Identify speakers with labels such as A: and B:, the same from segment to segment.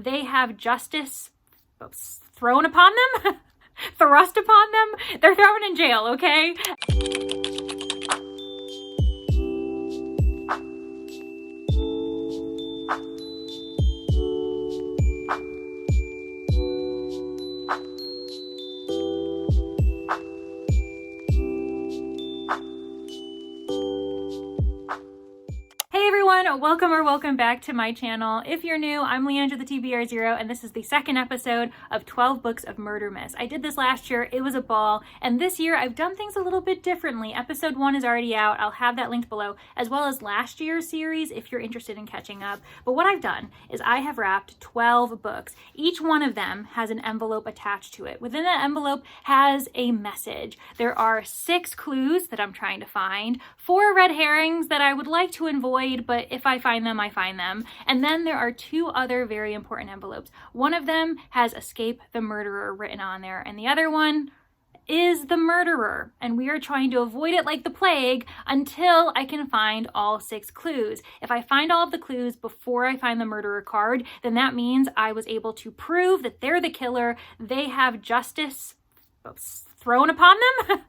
A: they have justice thrown upon them, thrust upon them. They're thrown in jail, okay? Welcome back to my channel. If you're new, I'm Leandra the TBR0, and this is the second episode of 12 Books of Murdermas. I did this last year, it was a ball, and this year I've done things a little bit differently. Episode 1 is already out, I'll have that linked below, as well as last year's series if you're interested in catching up. But what I've done is I have wrapped 12 books. Each one of them has an envelope attached to it. Within that envelope has a message. There are 6 clues that I'm trying to find, 4 red herrings that I would like to avoid, but if I find them, I find them. And then there are 2 other very important envelopes. One of them has Escape the Murderer written on there, and the other one is the murderer. And we are trying to avoid it like the plague until I can find all 6 clues. If I find all of the clues before I find the murderer card, then that means I was able to prove that they're the killer. They have justice thrown upon them.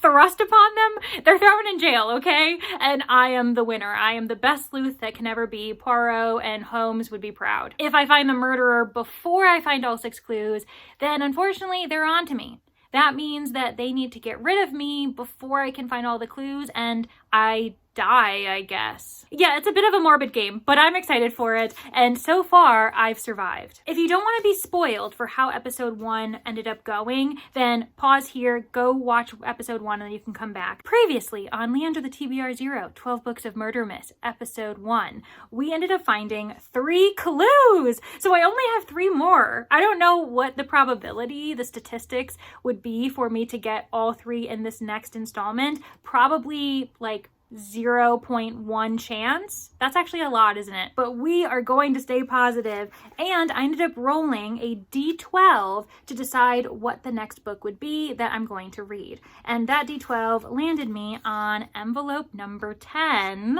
A: Thrust upon them. They're thrown in jail, okay? And I am the winner. I am the best sleuth that can ever be. Poirot and Holmes would be proud. If I find the murderer before I find all 6 clues, then unfortunately they're on to me. That means that they need to get rid of me before I can find all the clues, and I die, I guess. Yeah, it's a bit of a morbid game, but I'm excited for it, and so far, I've survived. If you don't want to be spoiled for how episode 1 ended up going, then pause here, go watch episode 1, and then you can come back. Previously on Leandra the TBR0, 12 Books of Murdermas, episode 1, we ended up finding 3 clues! So I only have 3 more. I don't know what the probability, the statistics, would be for me to get all 3 in this next installment. Probably like 0.1 chance. That's actually a lot, isn't it? But we are going to stay positive, and I ended up rolling a D12 to decide what the next book would be that I'm going to read. And that D12 landed me on envelope number 10,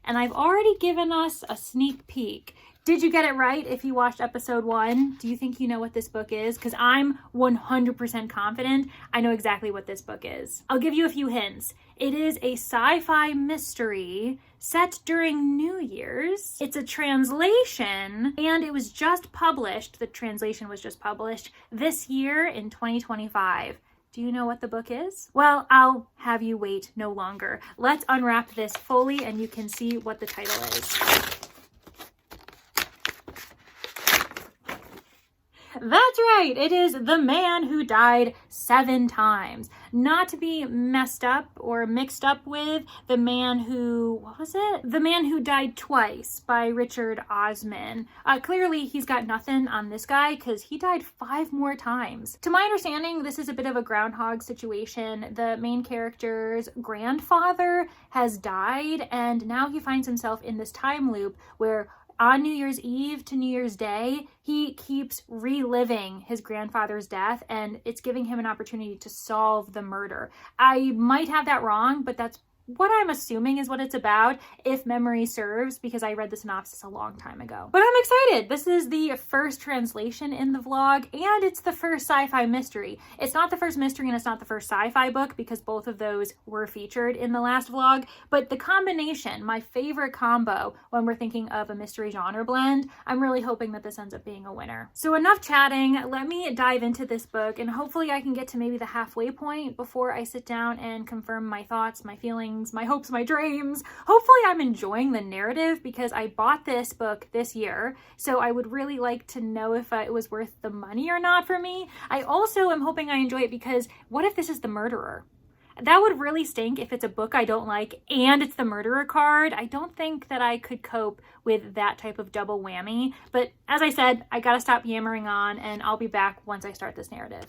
A: and I've already given us a sneak peek. Did you get it right if you watched episode 1? Do you think you know what this book is? Because I'm 100% confident I know exactly what this book is. I'll give you a few hints. It is a sci-fi mystery set during New Year's. It's a translation, and it was just published. The translation was just published this year in 2025. Do you know what the book is? Well, I'll have you wait no longer. Let's unwrap this fully and you can see what the title is. That's right, it is The Man Who Died 7 Times. Not to be messed up or mixed up with The Man Who, what was it? The Man Who Died Twice by Richard Osman. Clearly he's got nothing on this guy because he died 5 more times. To my understanding, this is a bit of a groundhog situation. The main character's grandfather has died, and now he finds himself in this time loop where on New Year's Eve to New Year's Day, he keeps reliving his grandfather's death, and it's giving him an opportunity to solve the murder. I might have that wrong, but that's what I'm assuming is what it's about, if memory serves, because I read the synopsis a long time ago. But I'm excited! This is the first translation in the vlog, and it's the first sci-fi mystery. It's not the first mystery and it's not the first sci-fi book, because both of those were featured in the last vlog, but the combination, my favorite combo when we're thinking of a mystery genre blend, I'm really hoping that this ends up being a winner. So enough chatting, let me dive into this book, and hopefully I can get to maybe the halfway point before I sit down and confirm my thoughts, my feelings, my hopes, my dreams. Hopefully I'm enjoying the narrative because I bought this book this year, so I would really like to know if it was worth the money or not for me. I also am hoping I enjoy it because what if this is the murderer? That would really stink if it's a book I don't like and it's the murderer card. I don't think that I could cope with that type of double whammy, but as I said, I gotta stop yammering on, and I'll be back once I start this narrative.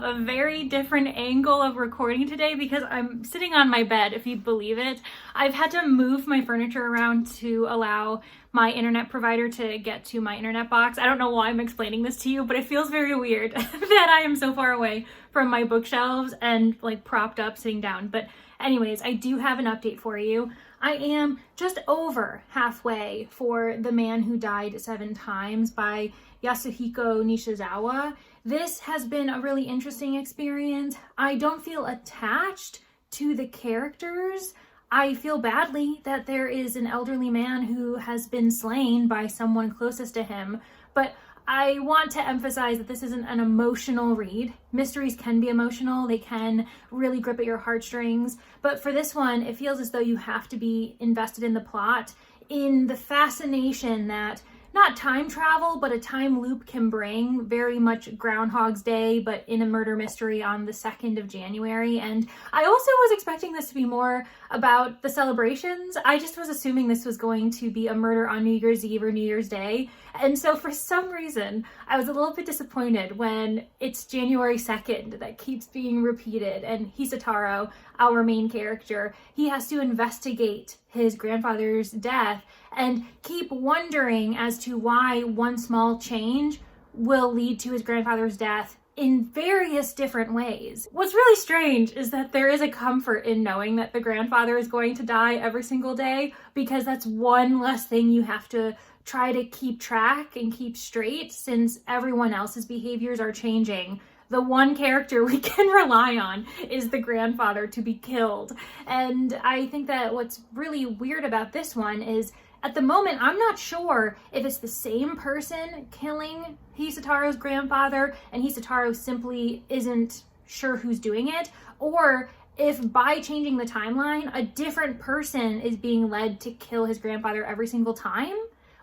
A: have a very different angle of recording today because I'm sitting on my bed, if you'd believe it. I've had to move my furniture around to allow my internet provider to get to my internet box. I don't know why I'm explaining this to you, but it feels very weird that I am so far away from my bookshelves and like propped up sitting down. But anyways, I do have an update for you. I am just over halfway for The Man Who Died 7 Times by Yasuhiko Nishizawa. This has been a really interesting experience. I don't feel attached to the characters. I feel badly that there is an elderly man who has been slain by someone closest to him, but I want to emphasize that this isn't an emotional read. Mysteries can be emotional, they can really grip at your heartstrings, but for this one, it feels as though you have to be invested in the plot, in the fascination that not time travel, but a time loop can bring. Very much Groundhog's Day, but in a murder mystery on the 2nd of January. And I also was expecting this to be more about the celebrations. I just was assuming this was going to be a murder on New Year's Eve or New Year's Day. And so for some reason, I was a little bit disappointed when it's January 2nd that keeps being repeated. And Hisataro, our main character, he has to investigate his grandfather's death and keep wondering as to why one small change will lead to his grandfather's death in various different ways. What's really strange is that there is a comfort in knowing that the grandfather is going to die every single day, because that's one less thing you have to try to keep track and keep straight, since everyone else's behaviors are changing. The one character we can rely on is the grandfather to be killed. And I think that what's really weird about this one is, at the moment, I'm not sure if it's the same person killing Hisataro's grandfather and Hisataro simply isn't sure who's doing it, or if by changing the timeline, a different person is being led to kill his grandfather every single time,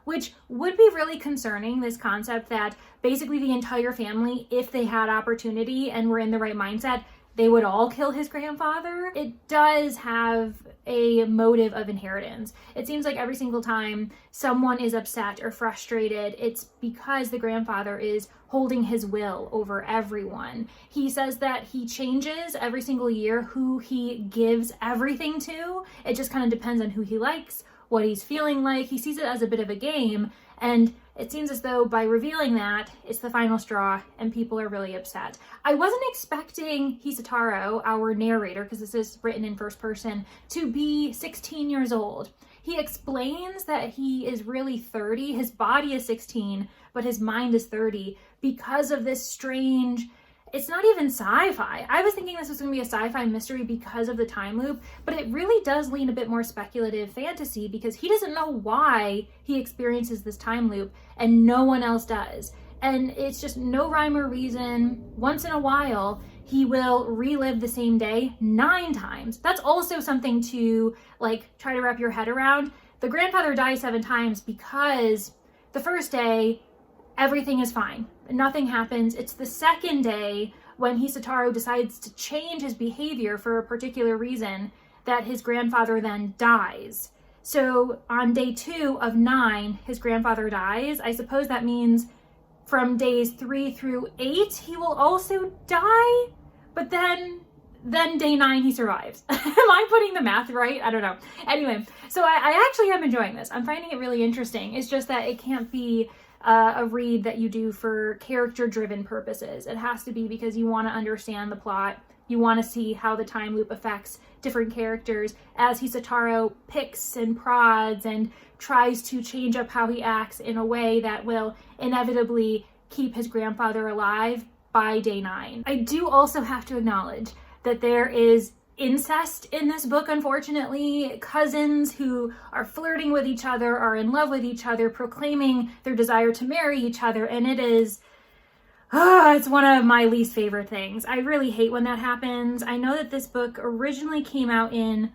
A: which would be really concerning, this concept that basically the entire family, if they had opportunity and were in the right mindset, they would all kill his grandfather. It does have a motive of inheritance. It seems like every single time someone is upset or frustrated, it's because the grandfather is holding his will over everyone. He says that he changes every single year who he gives everything to. It just kind of depends on who he likes, what he's feeling like. He sees it as a bit of a game, and it seems as though by revealing that, it's the final straw and people are really upset. I wasn't expecting Hisataro, our narrator, because this is written in first person, to be 16 years old. He explains that he is really 30. His body is 16, but his mind is 30 because of this strange... It's not even sci-fi. I was thinking this was going to be a sci-fi mystery because of the time loop, but it really does lean a bit more speculative fantasy because he doesn't know why he experiences this time loop and no one else does. And it's just no rhyme or reason. Once in a while, he will relive the same day 9 times. That's also something to try to wrap your head around. The grandfather dies 7 times because the first day, everything is fine. Nothing happens. It's the second day when Hisataro decides to change his behavior for a particular reason that his grandfather then dies. So on day 2 of 9, his grandfather dies. I suppose that means from days 3 through 8, he will also die. But then day 9, he survives. Am I putting the math right? I don't know. Anyway, so I actually am enjoying this. I'm finding it really interesting. It's just that it can't be a read that you do for character-driven purposes. It has to be because you want to understand the plot. You want to see how the time loop affects different characters as Hisataro picks and prods and tries to change up how he acts in a way that will inevitably keep his grandfather alive by day 9. I do also have to acknowledge that there is incest in this book, unfortunately. Cousins who are flirting with each other, are in love with each other, proclaiming their desire to marry each other, and it is... it's one of my least favorite things. I really hate when that happens. I know that this book originally came out in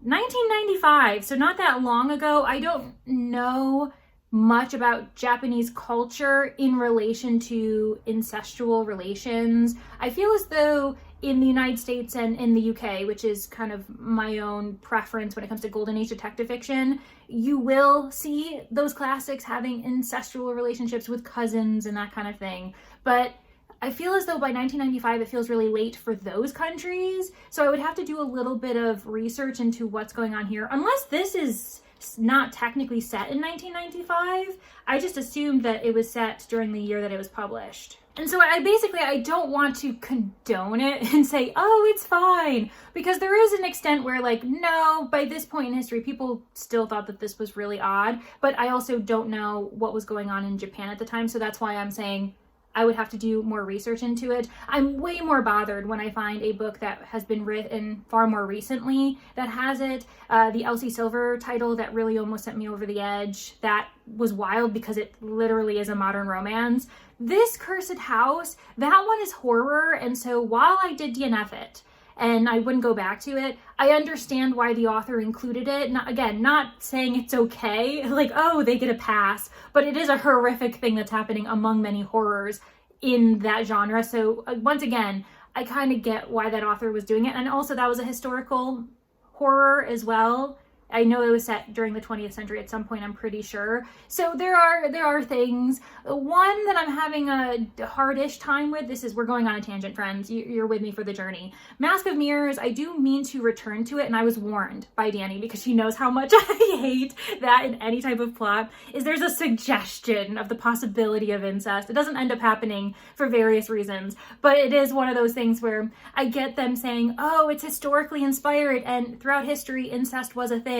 A: 1995, so not that long ago. I don't know much about Japanese culture in relation to incestual relations. I feel as though in the United States and in the UK, which is kind of my own preference when it comes to Golden Age detective fiction, you will see those classics having incestual relationships with cousins and that kind of thing. But I feel as though by 1995, it feels really late for those countries. So I would have to do a little bit of research into what's going on here. Unless this is not technically set in 1995. I just assumed that it was set during the year that it was published. And so I don't want to condone it and say, oh, it's fine. Because there is an extent where like, no, by this point in history, people still thought that this was really odd. But I also don't know what was going on in Japan at the time. So that's why I'm saying I would have to do more research into it. I'm way more bothered when I find a book that has been written far more recently that has it. The Elsie Silver title that really almost sent me over the edge. That was wild because it literally is a modern romance. This Cursed House, that one is horror. And so while I did DNF it, and I wouldn't go back to it, I understand why the author included it. Not saying it's okay, like, oh, they get a pass, but it is a horrific thing that's happening among many horrors in that genre. So once again, I kind of get why that author was doing it. And also that was a historical horror as well. I know it was set during the 20th century at some point, I'm pretty sure. So there are things. One that I'm having a hardish time with, we're going on a tangent, friends. You're with me for the journey. Mask of Mirrors, I do mean to return to it, and I was warned by Danny because she knows how much I hate that in any type of plot, is there's a suggestion of the possibility of incest. It doesn't end up happening for various reasons, but it is one of those things where I get them saying, oh, it's historically inspired, and throughout history, incest was a thing.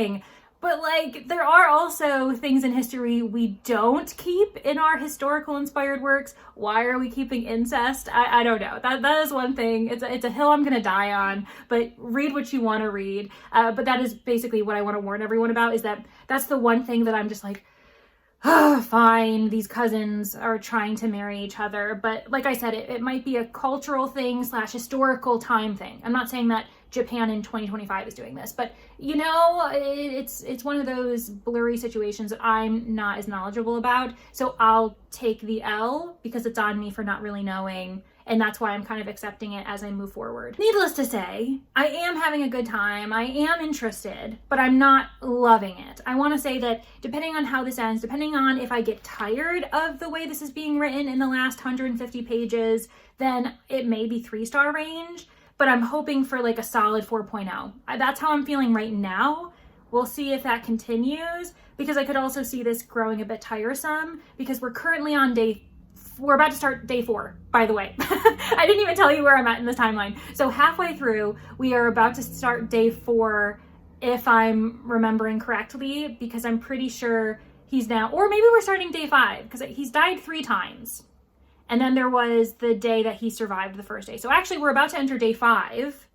A: But like, there are also things in history we don't keep in our historical inspired works. Why are we keeping incest? I don't know. That is one thing. It's a hill I'm gonna die on, but read what you want to read. But that is basically what I want to warn everyone about, is that's the one thing that I'm just like, oh, fine, these cousins are trying to marry each other. But like I said, it might be a cultural thing / historical time thing. I'm not saying that Japan in 2025 is doing this, but you know, it's one of those blurry situations that I'm not as knowledgeable about. So I'll take the L because it's on me for not really knowing. And that's why I'm kind of accepting it as I move forward. Needless to say, I am having a good time. I am interested, but I'm not loving it. I want to say that depending on how this ends, depending on if I get tired of the way this is being written in the last 150 pages, then it may be 3-star range, but I'm hoping for like a solid 4.0. That's how I'm feeling right now. We'll see if that continues, because I could also see this growing a bit tiresome because we're currently on we're about to start day 4, by the way. I didn't even tell you where I'm at in this timeline. So halfway through, we are about to start day 4, if I'm remembering correctly, because I'm pretty sure he's now, or maybe we're starting day 5, because he's died 3 times. And then there was the day that he survived the first day. So actually we're about to enter day 5,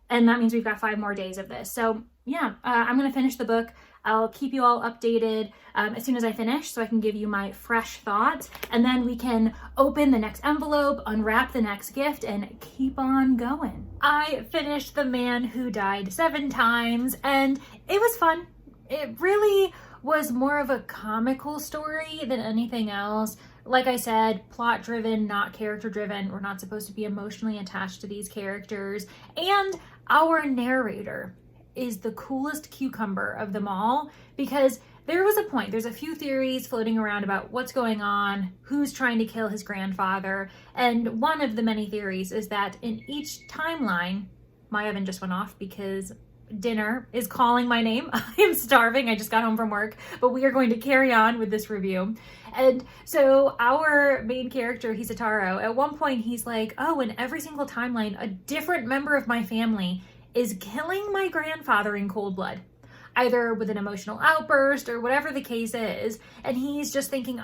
A: and that means we've got 5 more days of this. So yeah, I'm gonna finish the book. I'll keep you all updated as soon as I finish, so I can give you my fresh thoughts, and then we can open the next envelope, unwrap the next gift, and keep on going. I finished The Man Who Died 7 Times, and it was fun. It really was more of a comical story than anything else. Like I said, plot driven, not character driven. We're not supposed to be emotionally attached to these characters. And our narrator is the coolest cucumber of them all, because there was a point, there's a few theories floating around about what's going on, who's trying to kill his grandfather, and one of the many theories is that in each timeline, my oven just went off because dinner is calling my name. I am starving, I just got home from work, but we are going to carry on with this review. And so our main character, Hisataro, at one point he's like, oh, in every single timeline, a different member of my family is killing my grandfather in cold blood, either with an emotional outburst or whatever the case is. And he's just thinking,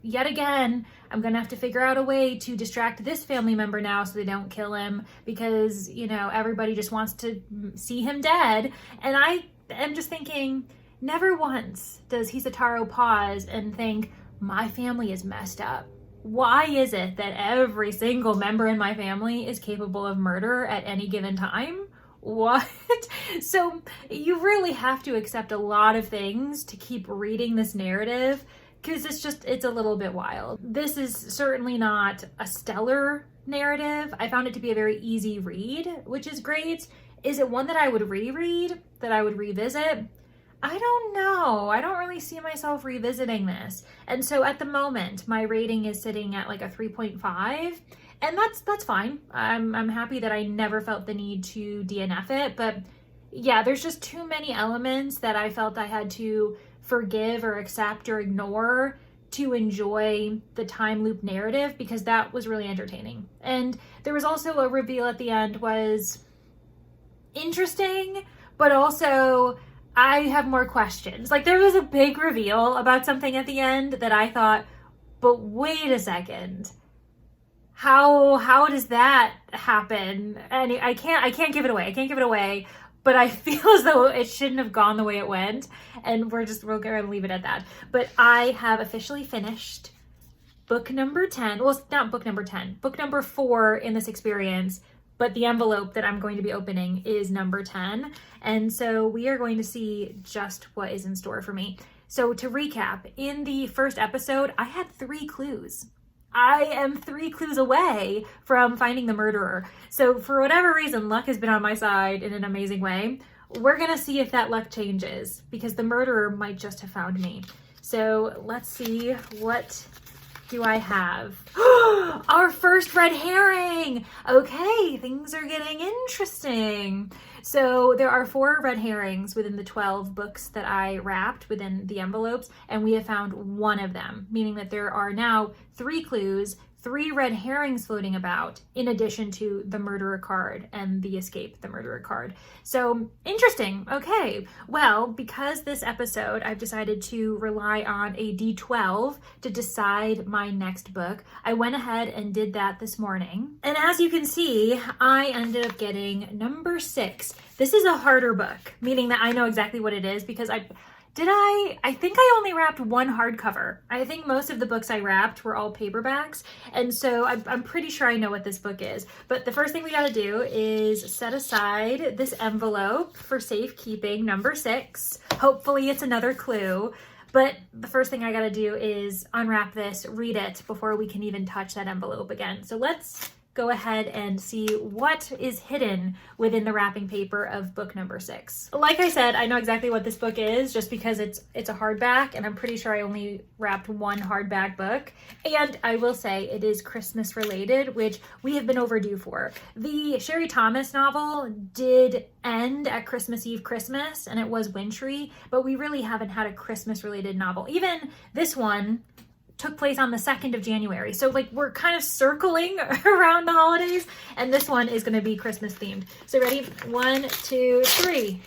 A: yet again, I'm gonna have to figure out a way to distract this family member now so they don't kill him, because, you know, everybody just wants to see him dead. And I am just thinking, never once does Hisataro pause and think, my family is messed up. Why is it that every single member in my family is capable of murder at any given time? What? So you really have to accept a lot of things to keep reading this narrative, because it's a little bit wild. This is certainly not a stellar narrative. I found it to be a very easy read, which is great. Is it one that I would reread, that I would revisit? I don't know. I don't really see myself revisiting this. And so at the moment, my rating is sitting at like a 3.5. And that's fine. I'm happy that I never felt the need to DNF it, but yeah, there's just too many elements that I felt I had to forgive or accept or ignore to enjoy the time loop narrative, because that was really entertaining. And there was also a reveal at the end was interesting, but also I have more questions. Like, there was a big reveal about something at the end that I thought, but wait a second. How does that happen? And I can't give it away. I can't give it away. But I feel as though it shouldn't have gone the way it went, and we're gonna leave it at that. But I have officially finished book number 10. Well, it's not book number 10, book number 4 in this experience, but the envelope that I'm going to be opening is number 10. And so we are going to see just what is in store for me. So to recap, in the first episode, I had 3 clues. I am 3 clues away from finding the murderer. So for whatever reason, luck has been on my side in an amazing way. We're gonna see if that luck changes, because the murderer might just have found me. So let's see, what do I have? Our first red herring! Okay, things are getting interesting. So there are 4 red herrings within the 12 books that I wrapped within the envelopes, and we have found 1 of them, meaning that there are now 3 clues, 3 red herrings floating about, in addition to the murderer card and the escape the murderer card. So interesting. Okay, well, because this episode I've decided to rely on a D12 to decide my next book, I went ahead and did that this morning. And as you can see, I ended up getting number 6. This is a harder book, meaning that I know exactly what it is, because I think I only wrapped 1 hardcover. I think most of the books I wrapped were all paperbacks. And so I'm pretty sure I know what this book is. But the first thing we gotta do is set aside this envelope for safekeeping, number 6. Hopefully it's another clue. But the first thing I gotta do is unwrap this, read it before we can even touch that envelope again. So let's go ahead and see what is hidden within the wrapping paper of book number 6. Like I said, I know exactly what this book is just because it's a hardback, and I'm pretty sure I only wrapped 1 hardback book. And I will say it is Christmas related, which we have been overdue for. The Sherry Thomas novel did end at Christmas Eve, Christmas, and it was wintry, but we really haven't had a Christmas related novel. Even this one took place on the 2nd of January. So like we're kind of circling around the holidays, and this one is going to be Christmas themed. So ready? 1, 2, 3.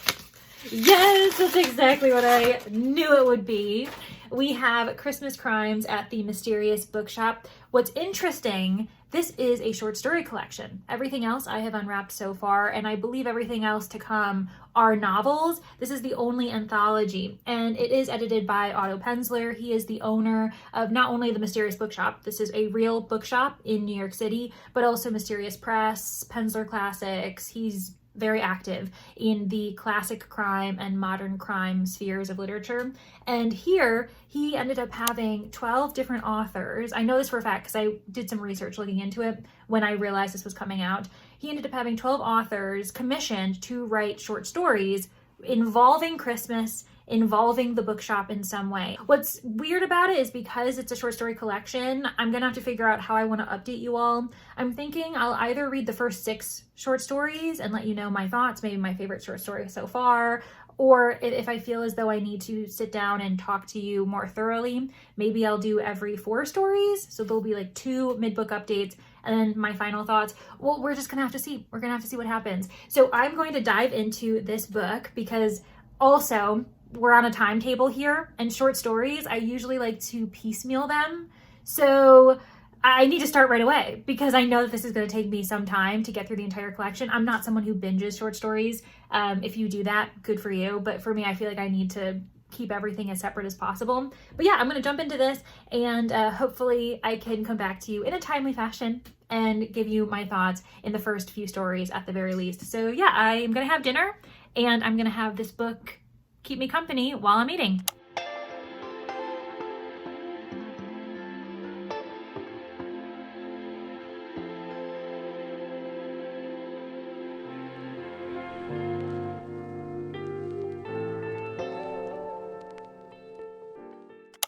A: Yes, that's exactly what I knew it would be. We have Christmas Crimes at the Mysterious Bookshop. What's interesting, this is a short story collection. Everything else I have unwrapped so far, and I believe everything else to come are novels. This is the only anthology, and it is edited by Otto Penzler. He is the owner of not only the Mysterious Bookshop, this is a real bookshop in New York City, but also Mysterious Press, Penzler Classics. He's very active in the classic crime and modern crime spheres of literature. And here he ended up having 12 different authors. I know this for a fact because I did some research looking into it when I realized this was coming out. He ended up having 12 authors commissioned to write short stories involving Christmas, involving the bookshop in some way. What's weird about it is because it's a short story collection, I'm gonna have to figure out how I want to update you all. I'm thinking I'll either read the first 6 short stories and let you know my thoughts, maybe my favorite short story so far, or if I feel as though I need to sit down and talk to you more thoroughly, maybe I'll do every 4 stories. So there'll be like 2 mid-book updates and then my final thoughts. Well, we're just gonna have to see. We're gonna have to see what happens. So I'm going to dive into this book because also we're on a timetable here, and short stories, I usually like to piecemeal them. So I need to start right away because I know that this is going to take me some time to get through the entire collection. I'm not someone who binges short stories. If you do that, good for you. But for me, I feel like I need to keep everything as separate as possible. But yeah, I'm going to jump into this, and hopefully I can come back to you in a timely fashion and give you my thoughts in the first few stories at the very least. So yeah, I'm going to have dinner, and I'm going to have this book keep me company while I'm eating.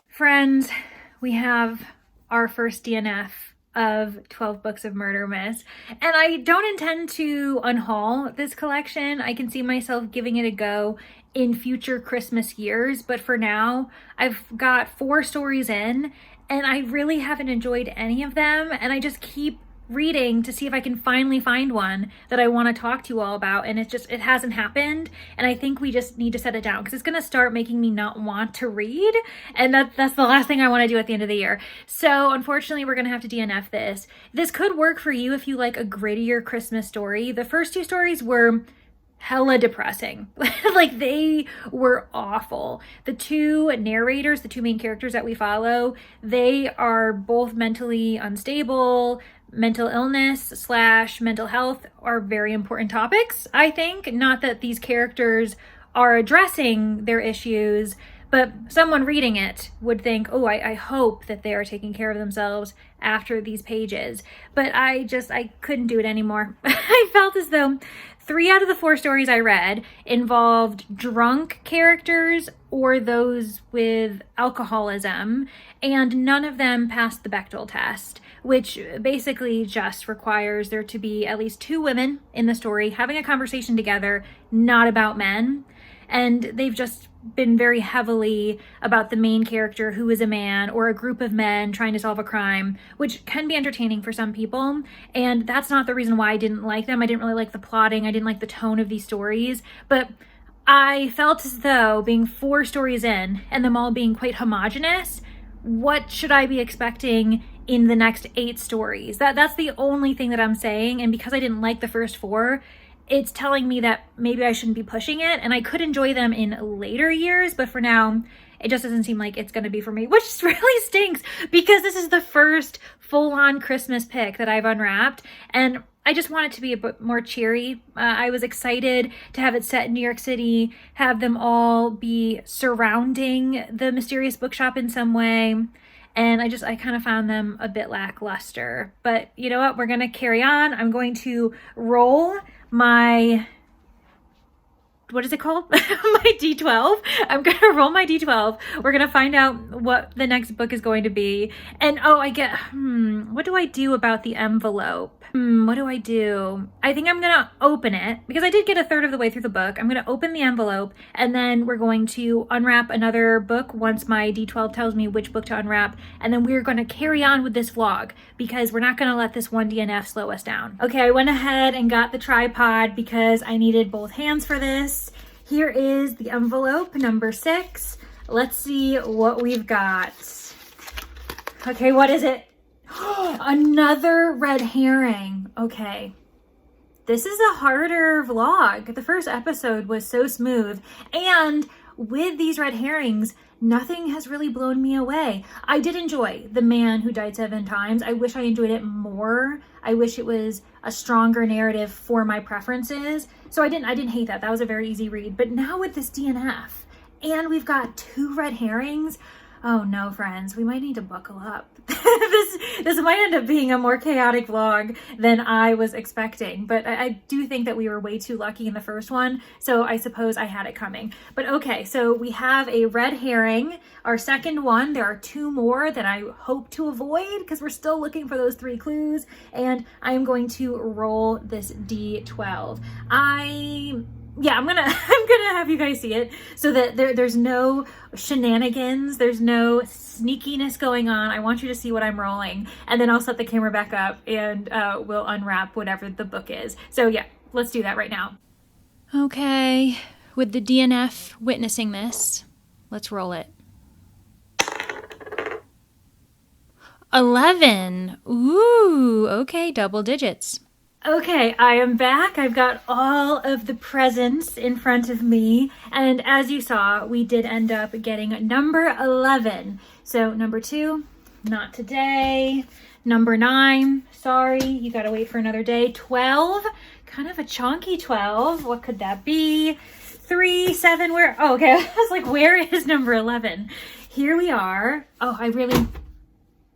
A: Friends, we have our first DNF of 12 Books of Murdermas. And I don't intend to unhaul this collection. I can see myself giving it a go in future Christmas years, but for now, I've got 4 stories in, and I really haven't enjoyed any of them, and I just keep reading to see if I can finally find one that I want to talk to you all about, and it hasn't happened, and I think we just need to set it down because it's going to start making me not want to read, and that's the last thing I want to do at the end of the year. So unfortunately, we're going to have to DNF this. This could work for you if you like a grittier Christmas story. The first 2 stories were hella depressing. Like, they were awful. The 2 narrators, the 2 main characters that we follow, they are both mentally unstable. Mental illness / mental health are very important topics, I think. Not that these characters are addressing their issues, but someone reading it would think, oh, I hope that they are taking care of themselves after these pages. But I couldn't do it anymore. I felt as though 3 out of the 4 stories I read involved drunk characters or those with alcoholism, and none of them passed the Bechdel test, which basically just requires there to be at least 2 women in the story having a conversation together, not about men. And they've just been very heavily about the main character who is a man or a group of men trying to solve a crime, which can be entertaining for some people. And that's not the reason why I didn't like them. I didn't really like the plotting. I didn't like the tone of these stories. But I felt as though being 4 stories in and them all being quite homogenous, what should I be expecting in the next 8 stories? That's the only thing that I'm saying. And because I didn't like the first 4, it's telling me that maybe I shouldn't be pushing it, and I could enjoy them in later years, but for now, it just doesn't seem like it's going to be for me, which really stinks because this is the first full-on Christmas pick that I've unwrapped, and I just want it to be a bit more cheery. I was excited to have it set in New York City, have them all be surrounding the mysterious bookshop in some way, and I kind of found them a bit lackluster. But you know what? We're going to carry on. I'm going to roll my, what is it called? My D12. I'm going to roll my D12. We're going to find out what the next book is going to be. And what do I do about the envelope? What do I do? I think I'm going to open it because I did get a third of the way through the book. I'm going to open the envelope, and then we're going to unwrap another book once my D12 tells me which book to unwrap. And then we're going to carry on with this vlog because we're not going to let this one DNF slow us down. Okay, I went ahead and got the tripod because I needed both hands for this. Here is the envelope, number 6. Let's see what we've got. Okay, what is it? Another red herring. Okay. This is a harder vlog. The first episode was so smooth. And with these red herrings, nothing has really blown me away. I did enjoy The Man Who Died 7 Times. I wish I enjoyed it more. I wish it was a stronger narrative for my preferences. So I didn't hate that. That was a very easy read. But now with this DNF, and we've got 2 red herrings, oh no, friends, we might need to buckle up. This might end up being a more chaotic vlog than I was expecting, but I do think that we were way too lucky in the first one, so I suppose I had it coming. But okay, so we have a red herring, our second one. There are 2 more that I hope to avoid because we're still looking for those 3 clues, and I am going to roll this D12. I'm gonna have you guys see it so that there's no shenanigans, there's no sneakiness going on. I want you to see what I'm rolling, and then I'll set the camera back up and we'll unwrap whatever the book is. So yeah, let's do that right now. Okay, with the DNF witnessing this, let's roll it. 11. Ooh, okay, double digits. Okay, I am back. I've got all of the presents in front of me. And as you saw, we did end up getting number 11. So number 2, not today. Number 9, sorry, you gotta wait for another day. 12, kind of a chunky 12. What could that be? 3, 7, where? Oh, okay, I was like, where is number 11? Here we are. Oh,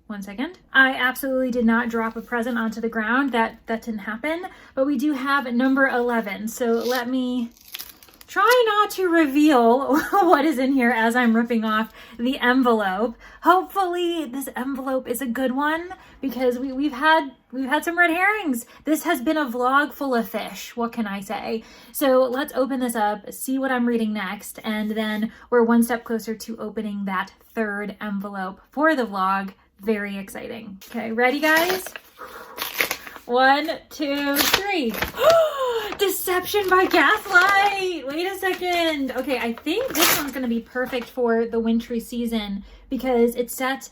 A: one second. I absolutely did not drop a present onto the ground. That didn't happen, but we do have number 11. So let me try not to reveal what is in here as I'm ripping off the envelope. Hopefully this envelope is a good one, because we've had some red herrings. This has been a vlog full of fish. What can I say? So let's open this up, see what I'm reading next, and then we're one step closer to opening that third envelope for the vlog. Very exciting. Okay, ready guys? 1, 2, 3. Deception by Gaslight! Wait a second. Okay, I think this one's gonna be perfect for the wintry season, because it's set,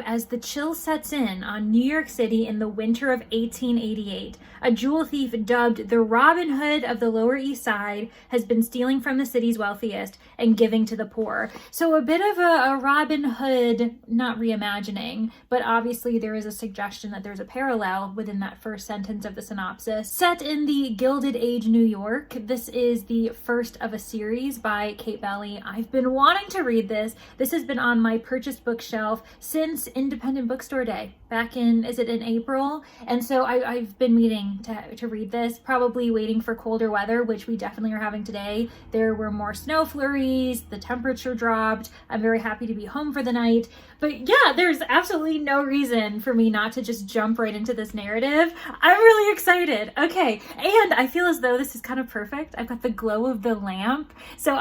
A: as the chill sets in on New York City in the winter of 1888. A jewel thief dubbed the Robin Hood of the Lower East Side has been stealing from the city's wealthiest and giving to the poor. So a bit of a Robin Hood, not reimagining, but obviously there is a suggestion that there's a parallel within that first sentence of the synopsis. Set in the Gilded Age New York, this is the first of a series by Kate Belly. I've been wanting to read this. This has been on my purchased bookshelf since Independent Bookstore Day, back in, is it in April? And so I've been meaning to read this, probably waiting for colder weather, which we definitely are having today. There were more snow flurries, the temperature dropped. I'm very happy to be home for the night. But yeah, there's absolutely no reason for me not to just jump right into this narrative. I'm really excited. Okay, and I feel as though this is kind of perfect. I've got the glow of the lamp. So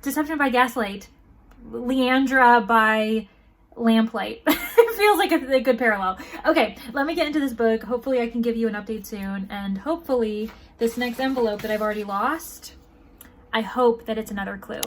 A: Deception by Gaslight, Leandra by Lamplight. It feels like a good parallel. Okay, let me get into this book. Hopefully I can give you an update soon, and hopefully this next envelope that I've already lost, I hope that it's another clue.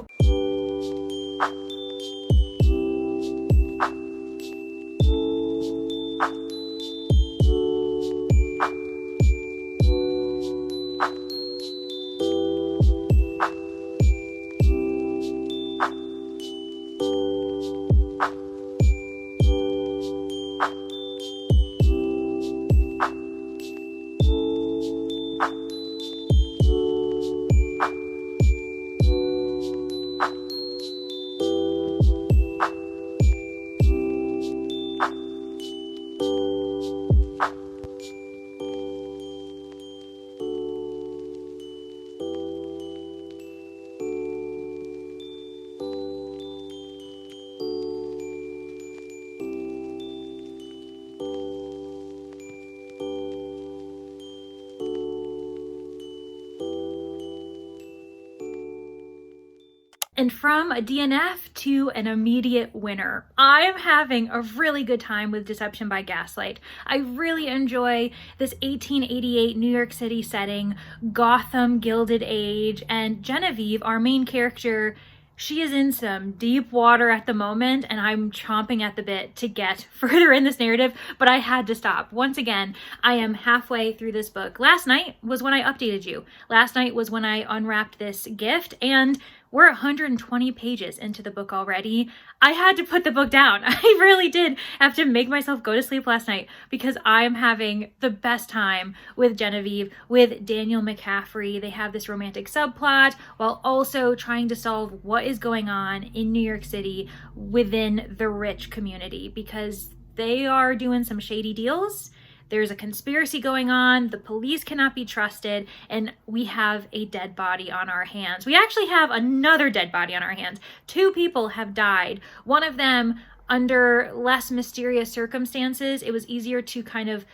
A: And from a DNF to an immediate winner, I am having a really good time with Deception by Gaslight. I really enjoy this 1888 New York City setting, Gotham, Gilded Age, and Genevieve, our main character, she is in some deep water at the moment, and I'm chomping at the bit to get further in this narrative, but I had to stop. Once again, I am halfway through this book. Last night was when I updated you. Last night was when I unwrapped this gift, and we're 120 pages into the book already. I had to put the book down. I really did have to make myself go to sleep last night, because I'm having the best time with Genevieve, with Daniel McCaffrey. They have this romantic subplot while also trying to solve what is going on in New York City within the rich community, because they are doing some shady deals. There's a conspiracy going on, the police cannot be trusted, and we have a dead body on our hands. We actually have another dead body on our hands. 2 people have died. One of them under less mysterious circumstances. It was easier to kind of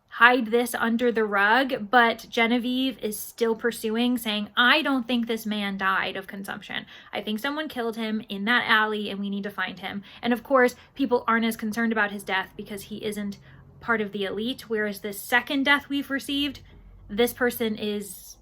A: hide this under the rug, but Genevieve is still pursuing, saying, I don't think this man died of consumption. I think someone killed him in that alley and we need to find him. And of course, people aren't as concerned about his death because he isn't part of the elite, whereas the second death we've received, this person is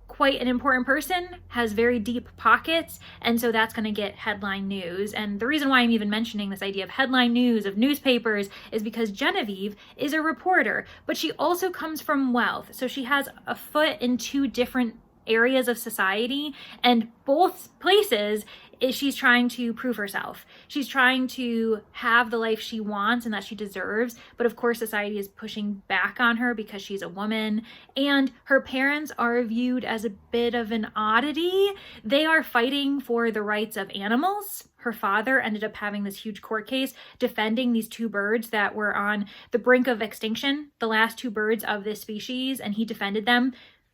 A: quite an important person, has very deep pockets, and so that's going to get headline news. And the reason why I'm even mentioning this idea of headline news, of newspapers, is because Genevieve is a reporter, but she also comes from wealth, so she has a foot in 2 different areas of society, and both places she's trying to prove herself. She's trying to have the life she wants and that she deserves, but of course society is pushing back on her because she's a woman, and her parents are viewed as a bit of an oddity. They are fighting for the rights of animals. Her father ended up having this huge court case defending these 2 birds that were on the brink of extinction, the last 2 birds of this species, and he defended them.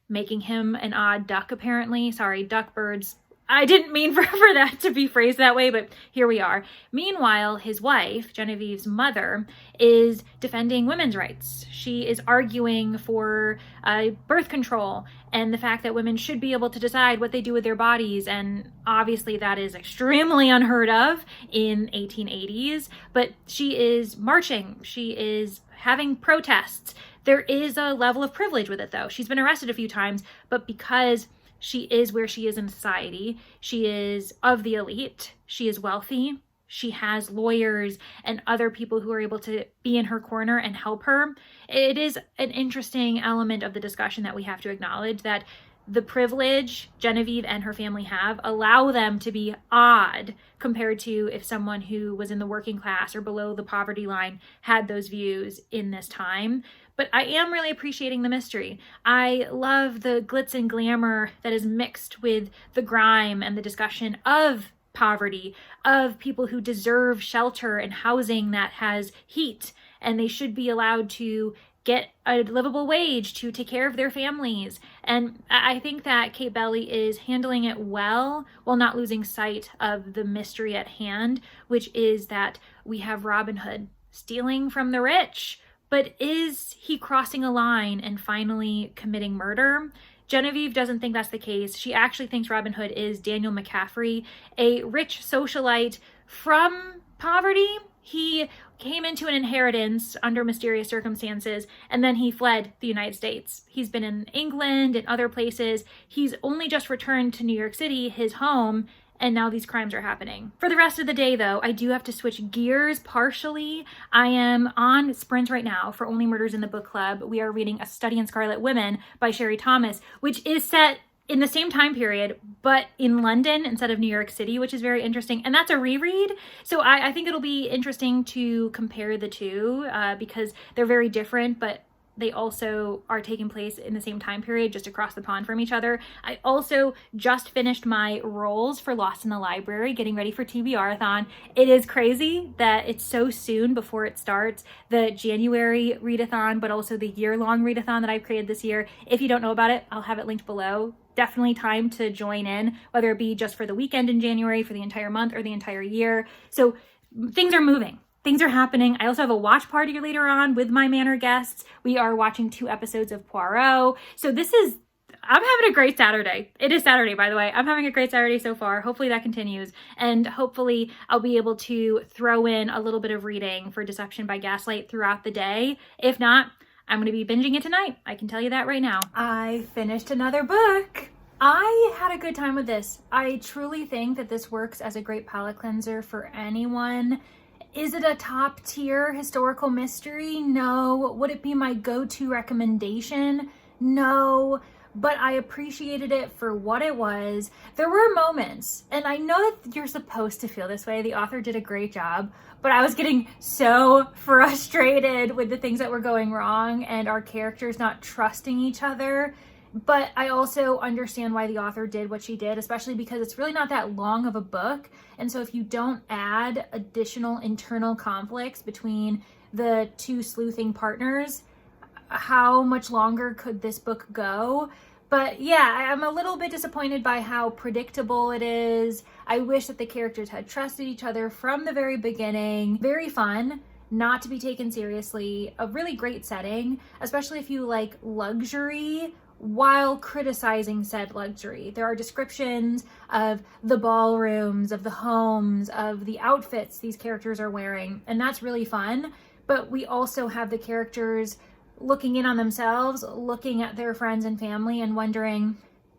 A: making him an odd duck, apparently. Sorry, duck birds. I didn't mean for that to be phrased that way, but here we are. Meanwhile, his wife, Genevieve's mother, is defending women's rights. She is arguing for birth control and the fact that women should be able to decide what they do with their bodies. And obviously that is extremely unheard of in 1880s, but she is marching. She is having protests. There is a level of privilege with it, though. She's been arrested a few times, but because she is where she is in society, she is of the elite, she is wealthy, she has lawyers and other people who are able to be in her corner and help her. It is an interesting element of the discussion that we have to acknowledge, that the privilege Genevieve and her family have allow them to be odd compared to if someone who was in the working class or below the poverty line had those views in this time. But I am really appreciating the mystery. I love the glitz and glamour that is mixed with the grime and the discussion of poverty, of people who deserve shelter and housing that has heat, and they should be allowed to get a livable wage to take care of their families. And I think that Kate Belly is handling it well while not losing sight of the mystery at hand, which is that we have Robin Hood stealing from the rich. But is he crossing a line and finally committing murder? Genevieve doesn't think that's the case. She actually thinks Robin Hood is Daniel McCaffrey, a rich socialite from poverty. He came into an inheritance under mysterious circumstances, and then he fled the United States. He's been in England and other places. He's only just returned to New York City, his home, and now these crimes are happening. For the rest of the day, though, I do have to switch gears partially. I am on sprint right now for Only Murders in the Book Club. We are reading A Study in Scarlet Women by Sherry Thomas, which is set in the same time period, but in London instead of New York City, which is very interesting. And that's a reread. So I think it'll be interesting to compare the two because they're very different, but they also are taking place in the same time period, just across the pond from each other. I also just finished my rolls for Lost in the Library, getting ready for TBR-a-thon. It is crazy that it's so soon before it starts, the January readathon, but also the year-long readathon that I've created this year. If you don't know about it, I'll have it linked below. Definitely time to join in, whether it be just for the weekend in January, for the entire month, or the entire year. So things are moving. Things are happening. I also have a watch party later on with my Manor guests. We are watching 2 episodes of Poirot. So I'm having a great Saturday. It is Saturday, by the way. I'm having a great Saturday so far. Hopefully that continues. And hopefully I'll be able to throw in a little bit of reading for Deception by Gaslight throughout the day. If not, I'm going to be binging it tonight. I can tell you that right now. I finished another book. I had a good time with this. I truly think that this works as a great palate cleanser for anyone. Is it a top tier historical mystery? No. Would it be my go-to recommendation? No. But I appreciated it for what it was. There were moments, and I know that you're supposed to feel this way. The author did a great job, but I was getting so frustrated with the things that were going wrong and our characters not trusting each other. But I also understand why the author did what she did, especially because it's really not that long of a book. And so if you don't add additional internal conflicts between the 2 sleuthing partners, how much longer could this book go? But yeah, I'm a little bit disappointed by how predictable it is. I wish that the characters had trusted each other from the very beginning. Very fun, not to be taken seriously, a really great setting, especially if you like luxury while criticizing said luxury. There are descriptions of the ballrooms, of the homes, of the outfits these characters are wearing, and that's really fun. But we also have the characters looking in on themselves, looking at their friends and family and wondering,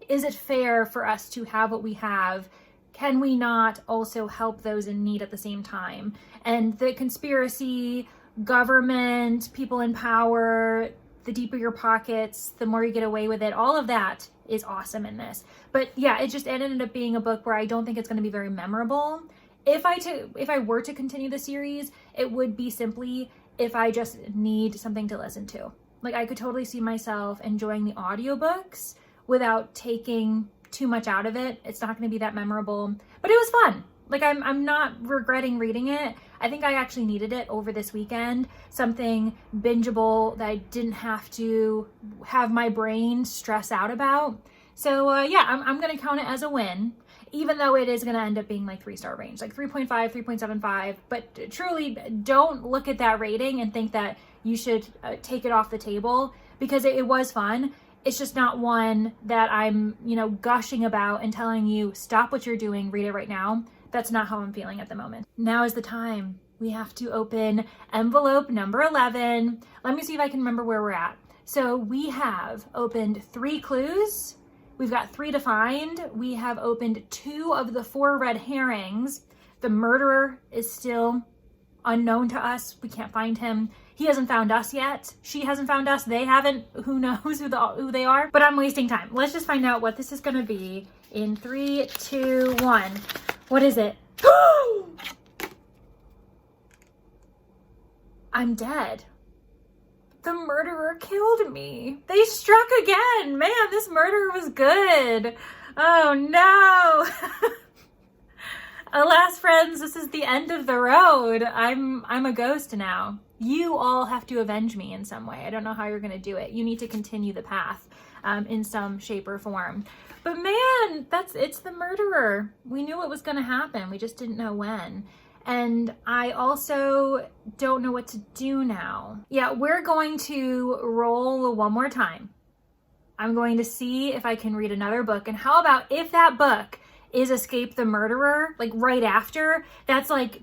A: is it fair for us to have what we have? Can we not also help those in need at the same time? And the conspiracy, government, people in power, the deeper your pockets, the more you get away with it. All of that is awesome in this. But yeah, it ended up being a book where I don't think it's going to be very memorable. If I were to continue the series, it would be simply if I just need something to listen to. Like, I could totally see myself enjoying the audiobooks without taking too much out of it. It's not going to be that memorable, but it was fun. Like I'm not regretting reading it. I think I actually needed it over this weekend. Something bingeable that I didn't have to have my brain stress out about. So yeah, I'm gonna count it as a win, even though it is gonna end up being like 3-star range, like 3.5, 3.75. But truly, don't look at that rating and think that you should take it off the table, because it was fun. It's just not one that I'm, gushing about and telling you, stop what you're doing, read it right now. That's not how I'm feeling at the moment. Now is the time. We have to open envelope number 11. Let me see if I can remember where we're at. So we have opened 3 clues. We've got 3 to find. We have opened 2 of the 4 red herrings. The murderer is still unknown to us. We can't find him. He hasn't found us yet. She hasn't found us. They haven't. Who knows who they are? But I'm wasting time. Let's just find out what this is going to be in 3, 2, 1. What is it? I'm dead. The murderer killed me. They struck again. Man, this murderer was good. Oh no. Alas, friends, this is the end of the road. I'm a ghost now. You all have to avenge me in some way. I don't know how you're going to do it. You need to continue the path in some shape or form. But man, it's the murderer. We knew it was going to happen. We just didn't know when. And I also don't know what to do now. Yeah, we're going to roll one more time. I'm going to see if I can read another book. And how about if that book is Escape the Murderer, like right after? That's like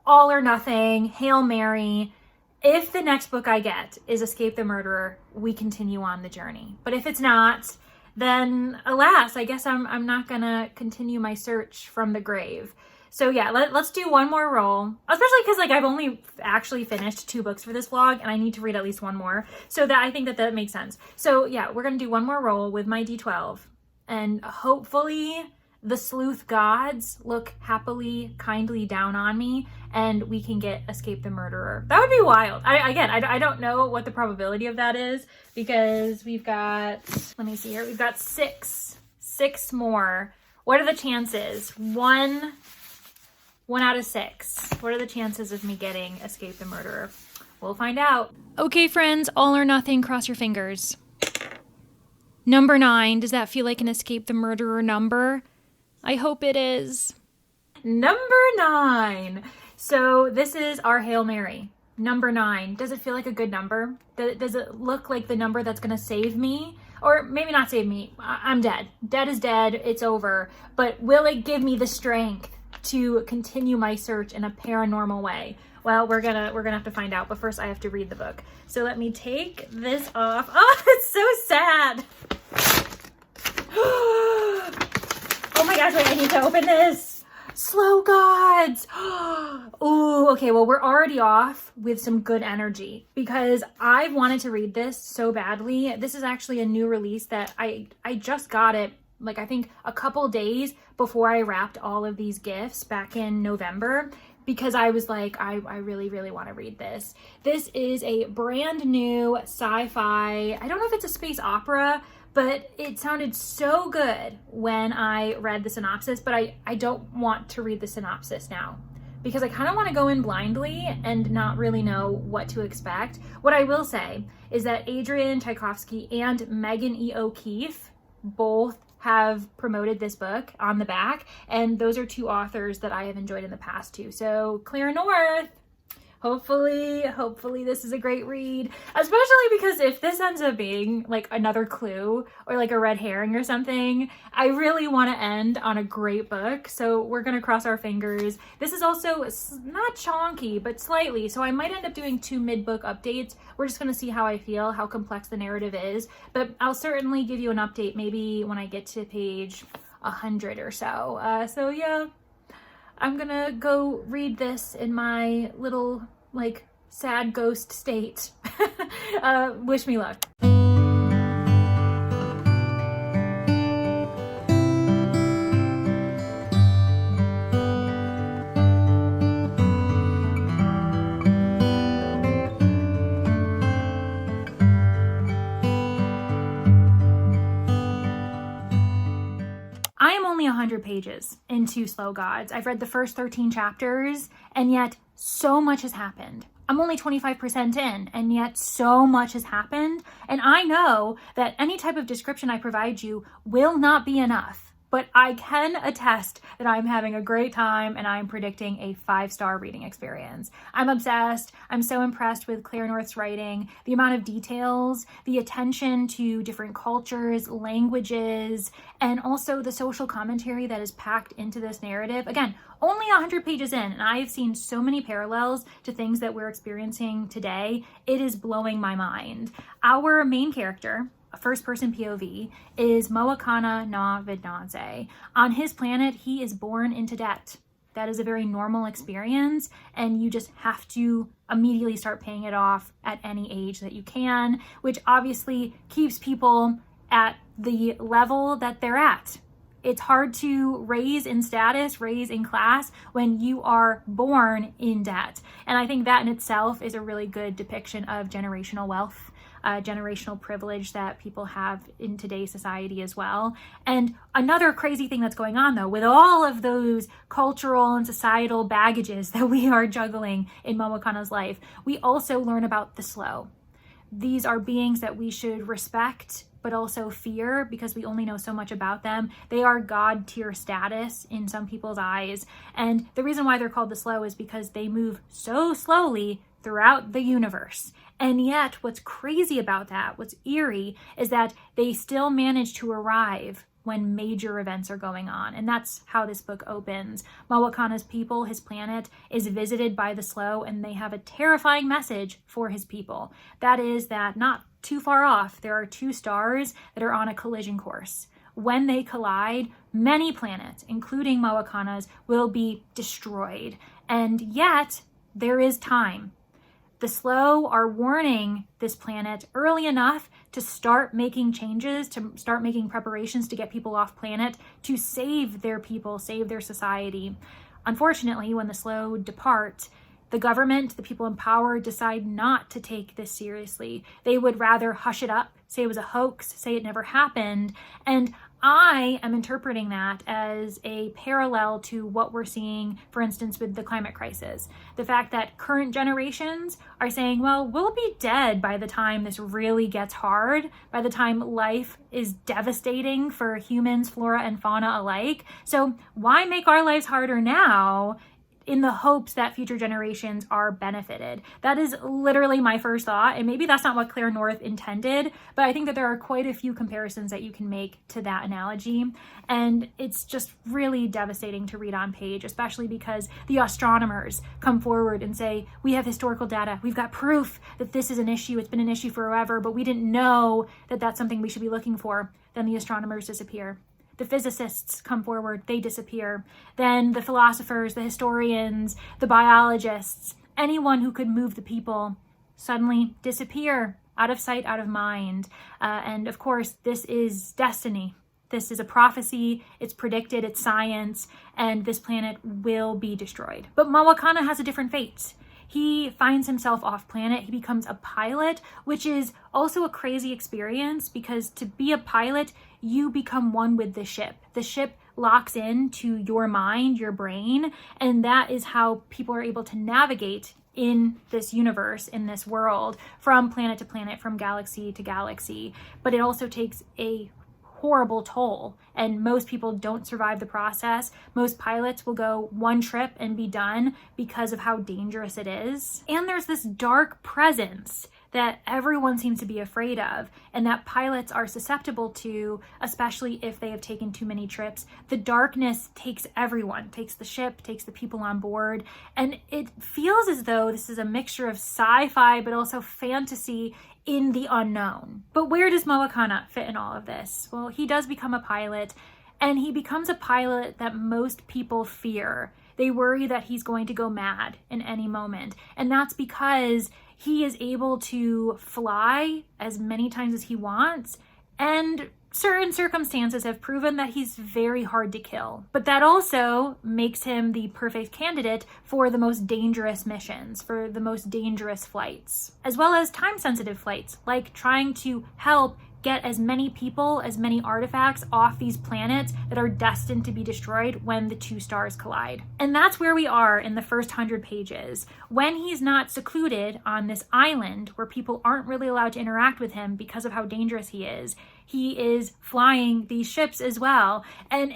A: all or nothing, Hail Mary. If the next book I get is Escape the Murderer, we continue on the journey. But if it's not, then alas, I guess I'm not gonna continue my search from the grave. So yeah, let's do one more roll, especially because like I've only actually finished 2 books for this vlog and I need to read at least 1 more. So that I think that makes sense. So yeah, we're gonna do 1 more roll with my D12, and hopefully the sleuth gods look happily, kindly down on me and we can get Escape the Murderer. That would be wild. I don't know what the probability of that is, because we've got, let me see here, we've got 6 more. What are the chances? 1 out of 6. What are the chances of me getting Escape the Murderer? We'll find out. Okay, friends, all or nothing, cross your fingers. Number 9, does that feel like an Escape the Murderer number? I hope it is. Number 9. So this is our Hail Mary. Number 9. Does it feel like a good number? Does it look like the number that's going to save me? Or maybe not save me. I'm dead. Dead is dead. It's over. But will it give me the strength to continue my search in a paranormal way? Well, we're gonna have to find out, but first I have to read the book. So let me take this off. Oh, it's so sad. Oh my gosh, wait, I need to open this. Slow gods. Oh, okay, well, we're already off with some good energy because I've wanted to read this so badly. This is actually a new release that I just got it, like I think a couple days before I wrapped all of these gifts back in November, because I was like, I really, really want to read this. This is a brand new sci-fi, I don't know if it's a space opera, but it sounded so good when I read the synopsis, but I don't want to read the synopsis now because I kind of want to go in blindly and not really know what to expect. What I will say is that Adrian Tchaikovsky and Megan E. O'Keefe both have promoted this book on the back, and those are 2 authors that I have enjoyed in the past too. So Clear North, hopefully this is a great read, especially because if this ends up being like another clue or like a red herring or something, I really want to end on a great book. So we're gonna cross our fingers. This is also not chonky, but slightly, so I might end up doing 2 mid-book updates. We're just gonna see how I feel, how complex the narrative is, but I'll certainly give you an update maybe when I get to page 100 or so. So yeah, I'm gonna go read this in my little like sad ghost state. Wish me luck. am only 100 pages into Slow Gods. I've read the first 13 chapters, and yet so much has happened. I'm only 25% in, and yet so much has happened. And I know that any type of description I provide you will not be enough. But I can attest that I'm having a great time, and I'm predicting a 5-star reading experience. I'm obsessed. I'm so impressed with Claire North's writing, the amount of details, the attention to different cultures, languages, and also the social commentary that is packed into this narrative. Again, only 100 pages in, and I have seen so many parallels to things that we're experiencing today. It is blowing my mind. Our main character, a first-person POV, is Moakana na Vidnadze. On his planet, he is born into debt. That is a very normal experience, and you just have to immediately start paying it off at any age that you can, which obviously keeps people at the level that they're at. It's hard to raise in status, raise in class when you are born in debt. And I think that in itself is a really good depiction of generational wealth. Generational privilege that people have in today's society as well. And another crazy thing that's going on, though, with all of those cultural and societal baggages that we are juggling in Moakana's life, we also learn about the slow. These are beings that we should respect, but also fear, because we only know so much about them. They are God tier status in some people's eyes. And the reason why they're called the slow is because they move so slowly throughout the universe. And yet, what's crazy about that, what's eerie, is that they still manage to arrive when major events are going on. And that's how this book opens. Moakana's people, his planet, is visited by the slow, and they have a terrifying message for his people. That is that not too far off, there are 2 stars that are on a collision course. When they collide, many planets, including Moakana's, will be destroyed. And yet, there is time. The slow are warning this planet early enough to start making changes, to start making preparations to get people off planet, to save their people, save their society. Unfortunately, when the slow depart, the government, the people in power, decide not to take this seriously. They would rather hush it up, say it was a hoax, say it never happened. And I am interpreting that as a parallel to what we're seeing, for instance, with the climate crisis. The fact that current generations are saying, well, we'll be dead by the time this really gets hard, by the time life is devastating for humans, flora, and fauna alike. So why make our lives harder now in the hopes that future generations are benefited? That is literally my first thought, and maybe that's not what Claire North intended, but I think that there are quite a few comparisons that you can make to that analogy, and it's just really devastating to read on page, especially because the astronomers come forward and say, we have historical data, we've got proof that this is an issue, it's been an issue forever, but we didn't know that that's something we should be looking for. Then the astronomers disappear. The physicists come forward, they disappear. Then the philosophers, the historians, the biologists, anyone who could move the people suddenly disappear, out of sight, out of mind. And of course, this is destiny. This is a prophecy, it's predicted, it's science, and this planet will be destroyed. But Moakana has a different fate. He finds himself off planet. He becomes a pilot, which is also a crazy experience because to be a pilot, you become one with the ship. The ship locks into your mind, your brain, and that is how people are able to navigate in this universe, in this world, from planet to planet, from galaxy to galaxy. But it also takes a horrible toll, and most people don't survive the process. Most pilots will go one trip and be done because of how dangerous it is. And there's this dark presence that everyone seems to be afraid of, and that pilots are susceptible to, especially if they have taken too many trips. The darkness takes everyone, takes the ship, takes the people on board, and it feels as though this is a mixture of sci-fi but also fantasy in the unknown. But where does Moakana fit in all of this? Well, he does become a pilot, and he becomes a pilot that most people fear. They worry that he's going to go mad in any moment, and that's because he is able to fly as many times as he wants, and certain circumstances have proven that he's very hard to kill. But that also makes him the perfect candidate for the most dangerous missions, for the most dangerous flights, as well as time-sensitive flights, like trying to help get as many people, as many artifacts off these planets that are destined to be destroyed when the two stars collide. And that's where we are in the first 100 pages. When he's not secluded on this island where people aren't really allowed to interact with him because of how dangerous he is flying these ships as well. And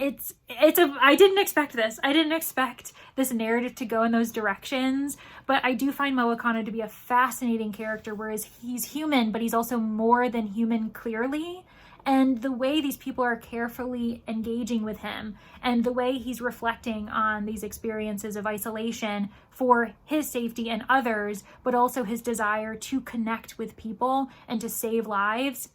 A: I didn't expect this. I didn't expect this narrative to go in those directions, but I do find Moana to be a fascinating character, whereas he's human, but he's also more than human clearly. And the way these people are carefully engaging with him and the way he's reflecting on these experiences of isolation for his safety and others, but also his desire to connect with people and to save lives.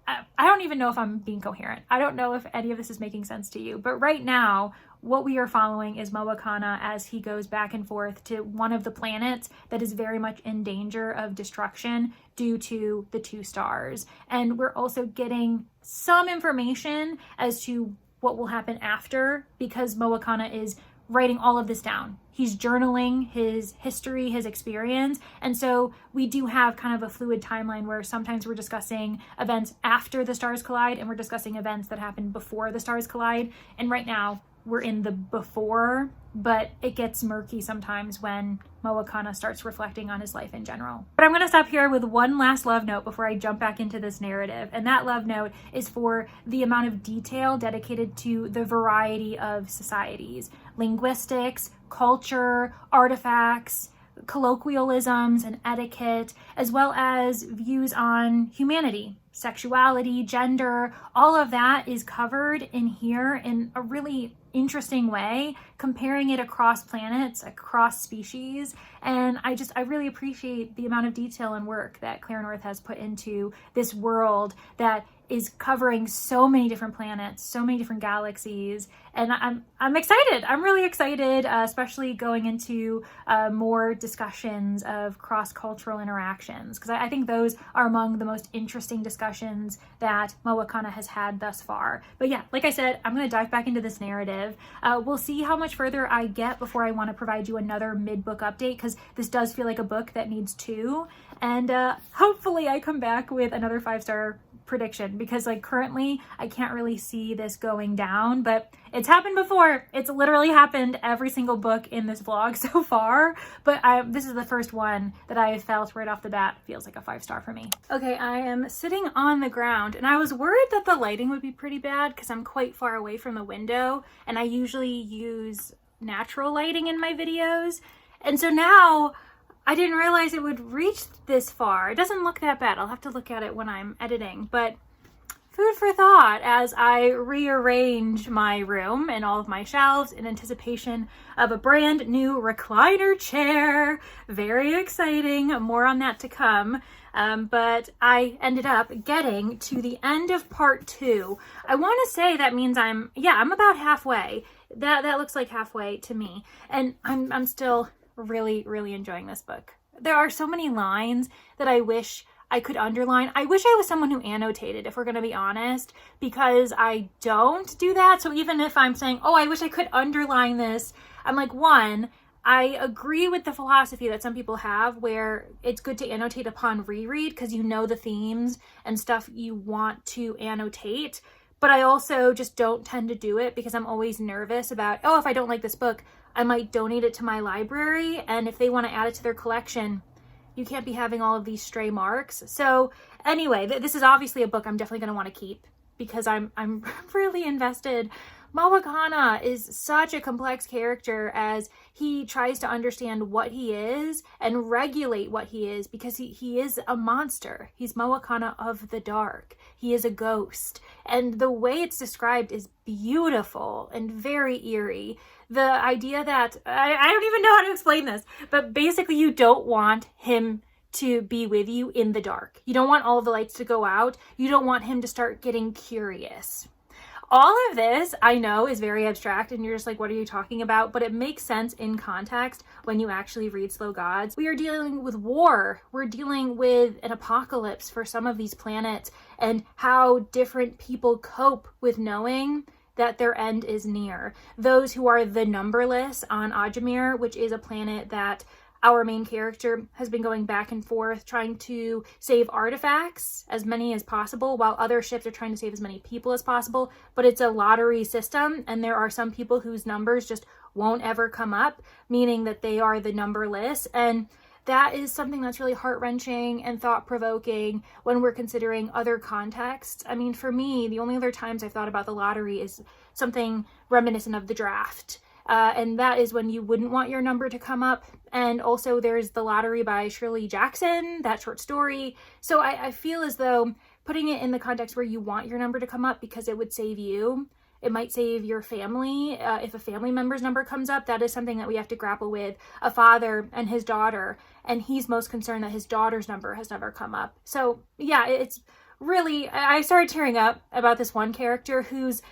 A: I don't even know if I'm being coherent. I don't know if any of this is making sense to you, but right now, what we are following is Moana as he goes back and forth to one of the planets that is very much in danger of destruction due to the two stars. And we're also getting some information as to what will happen after, because Moana is writing all of this down. He's journaling his history, his experience. And so we do have kind of a fluid timeline where sometimes we're discussing events after the stars collide and we're discussing events that happened before the stars collide. And right now we're in the before, but it gets murky sometimes when Moana starts reflecting on his life in general. But I'm going to stop here with one last love note before I jump back into this narrative. And that love note is for the amount of detail dedicated to the variety of societies, linguistics, culture, artifacts, colloquialisms and etiquette, as well as views on humanity, sexuality, gender. All of that is covered in here in a really interesting way, comparing it across planets, across species. And I really appreciate the amount of detail and work that Claire North has put into this world that is covering so many different planets, so many different galaxies. And I'm excited. I'm really excited, especially going into more discussions of cross-cultural interactions, because I think those are among the most interesting discussions that Moana has had thus far. But yeah, like I said, I'm going to dive back into this narrative. We'll see how much further I get before I want to provide you another mid-book update, because this does feel like a book that needs two. And hopefully I come back with another 5-star prediction, because like currently I can't really see this going down, but it's happened before. It's literally happened every single book in this vlog so far, but this is the first one that I felt right off the bat feels like a 5-star for me. Okay, I am sitting on the ground and I was worried that the lighting would be pretty bad because I'm quite far away from the window and I usually use natural lighting in my videos. And so now I didn't realize it would reach this far. It doesn't look that bad. I'll have to look at it when I'm editing, but food for thought as I rearrange my room and all of my shelves in anticipation of a brand new recliner chair. Very exciting. More on that to come. But I ended up getting to the end of part 2. I want to say that means I'm about halfway. That looks like halfway to me. And I'm still really enjoying this book. There are so many lines that I wish I could underline. I wish I was someone who annotated, if we're going to be honest, because I don't do that. So even if I'm saying, oh, I wish I could underline this, I'm like, one, I agree with the philosophy that some people have where it's good to annotate upon reread because you know the themes and stuff you want to annotate. But I also just don't tend to do it because I'm always nervous about, oh, if I don't like this book, I might donate it to my library. And if they want to add it to their collection, you can't be having all of these stray marks. So anyway, this is obviously a book I'm definitely going to want to keep because I'm really invested. Moana is such a complex character as he tries to understand what he is and regulate what he is because he is a monster. He's Moana of the dark. He is a ghost. And the way it's described is beautiful and very eerie. The idea that, I don't even know how to explain this, but basically you don't want him to be with you in the dark. You don't want all of the lights to go out. You don't want him to start getting curious. All of this, I know, is very abstract and you're just like, what are you talking about? But it makes sense in context when you actually read Slow Gods. We are dealing with war. We're dealing with an apocalypse for some of these planets and how different people cope with knowing that their end is near. Those who are the numberless on Ajamir, which is a planet that our main character has been going back and forth trying to save artifacts, as many as possible, while other ships are trying to save as many people as possible. But it's a lottery system, and there are some people whose numbers just won't ever come up, meaning that they are the numberless. And that is something that's really heart-wrenching and thought-provoking when we're considering other contexts. I mean, for me, the only other times I've thought about the lottery is something reminiscent of the draft. And that is when you wouldn't want your number to come up. And also there's The Lottery by Shirley Jackson, that short story. So I feel as though putting it in the context where you want your number to come up because it would save you, it might save your family. If a family member's number comes up, that is something that we have to grapple with. A father and his daughter, and he's most concerned that his daughter's number has never come up. So yeah, it's really, I started tearing up about this one character who's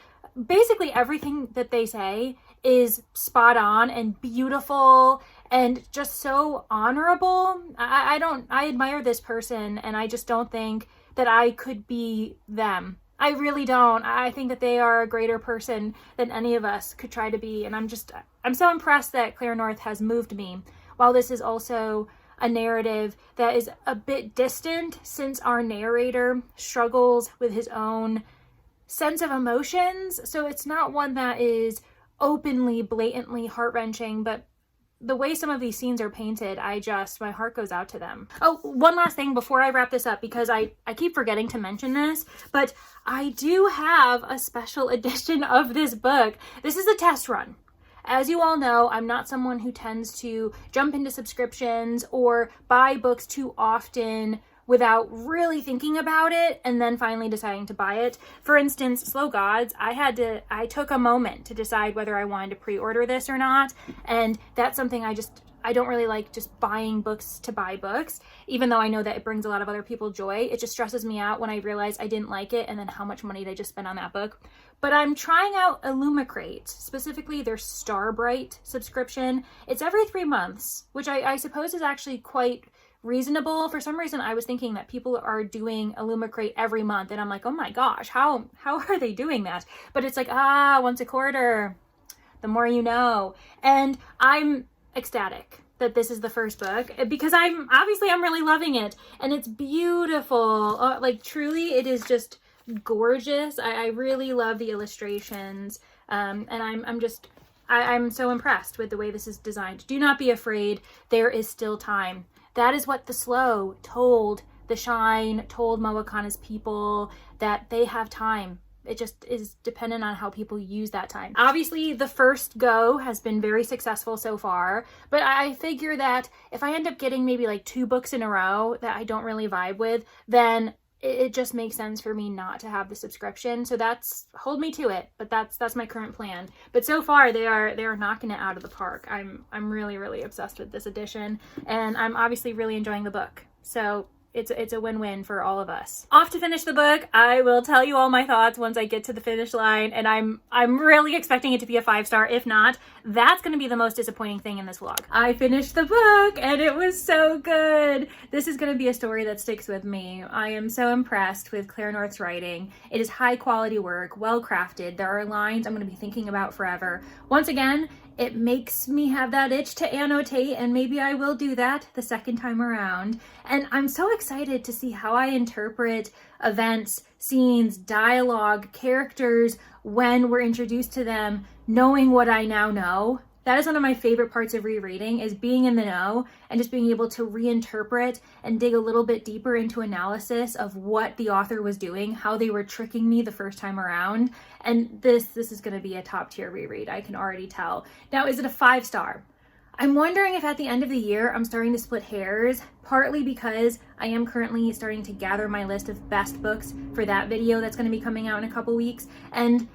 A: basically everything that they say is spot on and beautiful and just so honorable. I admire this person, and I just don't think that I could be them. I really don't. I think that they are a greater person than any of us could try to be. And I'm so impressed that Claire North has moved me. While this is also a narrative that is a bit distant, since our narrator struggles with his own sense of emotions. So it's not one that is openly, blatantly heart-wrenching, but the way some of these scenes are painted, my heart goes out to them. Oh, one last thing before I wrap this up, because I keep forgetting to mention this, but I do have a special edition of this book. This is a test run. As you all know, I'm not someone who tends to jump into subscriptions or buy books too often without really thinking about it and then finally deciding to buy it. For instance, Slow Gods, I took a moment to decide whether I wanted to pre-order this or not. And that's something I don't really like, just buying books to buy books, even though I know that it brings a lot of other people joy. It just stresses me out when I realize I didn't like it and then how much money did I just spend on that book. But I'm trying out Illumicrate, specifically their Starbright subscription. It's every 3 months, which I suppose is actually quite reasonable. For some reason, I was thinking that people are doing Illumicrate every month, and I'm like, oh my gosh, how are they doing that? But it's like, once a quarter, the more you know. And I'm ecstatic that this is the first book, because I'm really loving it, and it's beautiful. Like, truly, it is just gorgeous. I really love the illustrations, and I'm so impressed with the way this is designed. Do not be afraid. There is still time. That is what the Slow told the Shine, told Moakana's people, that they have time. It just is dependent on how people use that time. Obviously, the first go has been very successful so far, but I figure that if I end up getting maybe like 2 books in a row that I don't really vibe with, then it just makes sense for me not to have the subscription. So hold me to it, but that's my current plan. But so far they are knocking it out of the park. I'm really, really obsessed with this edition, and I'm obviously really enjoying the book. So it's a win-win for all of us. Off to finish the book. I will tell you all my thoughts once I get to the finish line, and I'm really expecting it to be a 5-star. If not, that's going to be the most disappointing thing in this vlog. I finished the book and it was so good. This is going to be a story that sticks with me. I am so impressed with Claire North's writing. It is high quality work, well crafted. There are lines I'm going to be thinking about forever. Once again, it makes me have that itch to annotate, and maybe I will do that the second time around. And I'm so excited to see how I interpret events, scenes, dialogue, characters when we're introduced to them, knowing what I now know. That is one of my favorite parts of rereading, is being in the know and just being able to reinterpret and dig a little bit deeper into analysis of what the author was doing, how they were tricking me the first time around. And this is going to be a top tier reread, I can already tell. Now, is it a 5-star? I'm wondering if at the end of the year I'm starting to split hairs, partly because I am currently starting to gather my list of best books for that video that's going to be coming out in a couple weeks. And